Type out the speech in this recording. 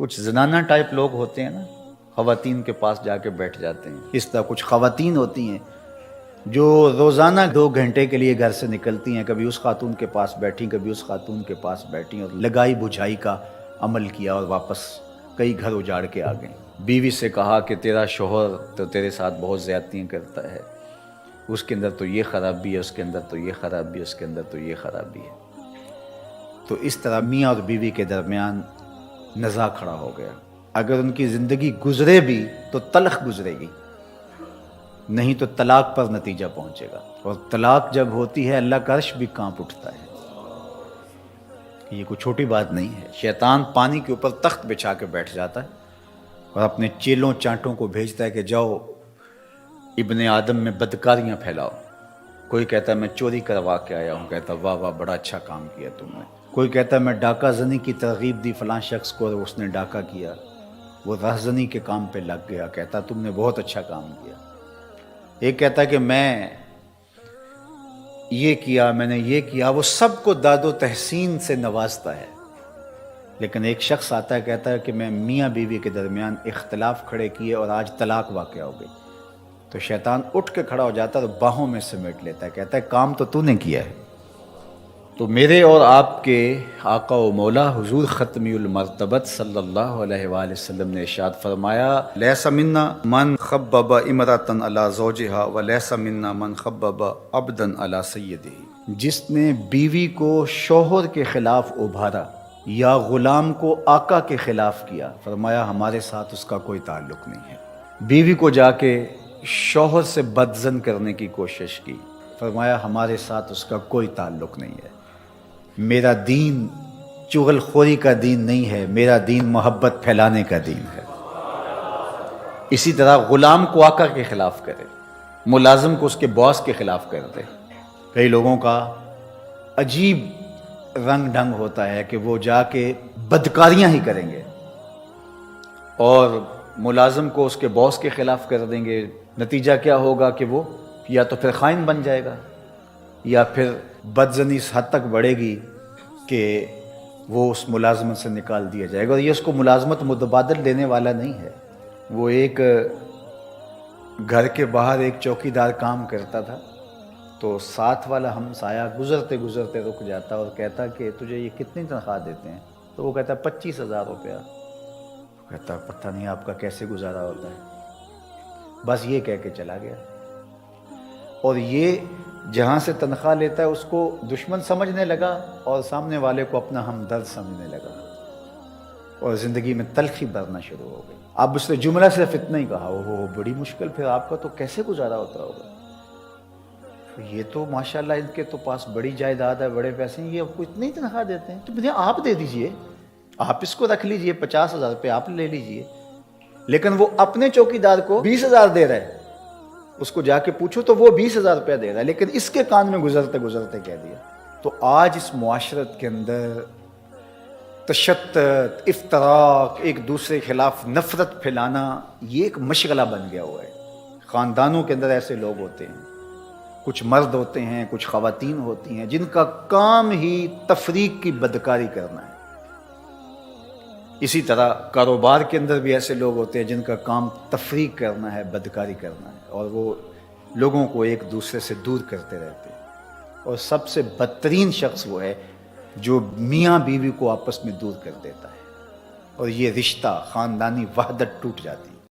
کچھ زنانہ ٹائپ لوگ ہوتے ہیں نا، خواتین کے پاس جا کے بیٹھ جاتے ہیں. اس طرح کچھ خواتین ہوتی ہیں جو روزانہ 2 گھنٹے کے لیے گھر سے نکلتی ہیں، کبھی اس خاتون کے پاس بیٹھیں، کبھی اس خاتون کے پاس بیٹھیں، اور لگائی بجھائی کا عمل کیا اور واپس کئی گھر اجاڑ کے آ گئیں. بیوی سے کہا کہ تیرا شوہر تو تیرے ساتھ بہت زیادتیاں کرتا ہے، اس کے اندر تو یہ خرابی ہے، اس کے اندر تو یہ خرابی ہے، اس کے اندر تو یہ خرابی ہے. تو اس طرح میاں اور بیوی کے درمیان نزاع کھڑا ہو گیا. اگر ان کی زندگی گزرے بھی تو تلخ گزرے گی، نہیں تو طلاق پر نتیجہ پہنچے گا. اور طلاق جب ہوتی ہے اللہ کا عرش بھی کانپ اٹھتا ہے. یہ کوئی چھوٹی بات نہیں ہے. شیطان پانی کے اوپر تخت بچھا کے بیٹھ جاتا ہے اور اپنے چیلوں چانٹوں کو بھیجتا ہے کہ جاؤ ابن آدم میں بدکاریاں پھیلاؤ. کوئی کہتا ہے میں چوری کروا کے آیا ہوں، کہتا واہ واہ بڑا اچھا کام کیا تم نے. کوئی کہتا ہے میں ڈاکہ زنی کی ترغیب دی فلاں شخص کو اور اس نے ڈاکہ کیا، وہ رہزنی کے کام پہ لگ گیا، کہتا تم نے بہت اچھا کام کیا. ایک کہتا ہے کہ میں یہ کیا، میں نے یہ کیا. وہ سب کو داد و تحسین سے نوازتا ہے. لیکن ایک شخص آتا ہے کہتا ہے کہ میں میاں بیوی کے درمیان اختلاف کھڑے کیے اور آج طلاق واقع ہو گئی. تو شیطان اٹھ کے کھڑا ہو جاتا ہے اور باہوں میں سمیٹ لیتا ہے، کہتا ہے کام تو نے کیا ہے. تو میرے اور آپ کے آقا و مولا حضور ختمی المرتبت صلی اللہ علیہ وآلہ وسلم نے ارشاد فرمایا لیس منا من خبب امرأة علی زوجہا ولیس منا من خبب عبدا علی سیدہ. جس نے بیوی کو شوہر کے خلاف ابھارا یا غلام کو آقا کے خلاف کیا، فرمایا ہمارے ساتھ اس کا کوئی تعلق نہیں ہے. بیوی کو جا کے شوہر سے بدزن کرنے کی کوشش کی، فرمایا ہمارے ساتھ اس کا کوئی تعلق نہیں ہے. میرا دین چغل خوری کا دین نہیں ہے، میرا دین محبت پھیلانے کا دین ہے. اسی طرح غلام کو آقا کے خلاف کرے، ملازم کو اس کے باس کے خلاف کر دے. کئی لوگوں کا عجیب رنگ ڈھنگ ہوتا ہے کہ وہ جا کے بدکاریاں ہی کریں گے اور ملازم کو اس کے باس کے خلاف کر دیں گے. نتیجہ کیا ہوگا کہ وہ یا تو پھر خائن بن جائے گا یا پھر بدزنی اس حد تک بڑھے گی کہ وہ اس ملازمت سے نکال دیا جائے گا. اور یہ اس کو ملازمت متبادل دینے والا نہیں ہے. وہ ایک گھر کے باہر ایک چوکیدار کام کرتا تھا، تو ساتھ والا ہمسایہ گزرتے گزرتے رک جاتا اور کہتا کہ تجھے یہ کتنی تنخواہ دیتے ہیں؟ تو وہ کہتا 25,000 روپیہ. کہتا پتہ نہیں آپ کا کیسے گزارا ہوتا ہے. بس یہ کہہ کے چلا گیا. اور یہ جہاں سے تنخواہ لیتا ہے اس کو دشمن سمجھنے لگا اور سامنے والے کو اپنا ہمدرد سمجھنے لگا اور زندگی میں تلخی بھرنا شروع ہو گئی. اب اس نے جملہ صرف اتنا ہی کہا، وہ بڑی مشکل، پھر آپ کا تو کیسے گزارا ہوتا ہوگا؟ یہ تو ماشاءاللہ ان کے تو پاس بڑی جائیداد ہے، بڑے پیسے ہیں، یہ آپ کو اتنی تنخواہ دیتے ہیں؟ تو مجھے آپ دے دیجئے، آپ اس کو رکھ لیجئے، 50,000 روپے آپ لے لیجئے. لیکن وہ اپنے چوکیدار کو 20,000 دے رہا ہے. اس کو جا کے پوچھو تو وہ 20,000 روپیہ دے رہا ہے، لیکن اس کے کان میں گزرتے گزرتے کہہ دیا. تو آج اس معاشرت کے اندر تشدد، افتراق، ایک دوسرے کے خلاف نفرت پھیلانا یہ ایک مشغلہ بن گیا ہوا ہے. خاندانوں کے اندر ایسے لوگ ہوتے ہیں، کچھ مرد ہوتے ہیں، کچھ خواتین ہوتی ہیں جن کا کام ہی تفریق کی بدکاری کرنا ہے. اسی طرح کاروبار کے اندر بھی ایسے لوگ ہوتے ہیں جن کا کام تفریق کرنا ہے، بدکاری کرنا ہے، اور وہ لوگوں کو ایک دوسرے سے دور کرتے رہتے ہیں. اور سب سے بدترین شخص وہ ہے جو میاں بیوی کو آپس میں دور کر دیتا ہے، اور یہ رشتہ خاندانی وحدت ٹوٹ جاتی ہے.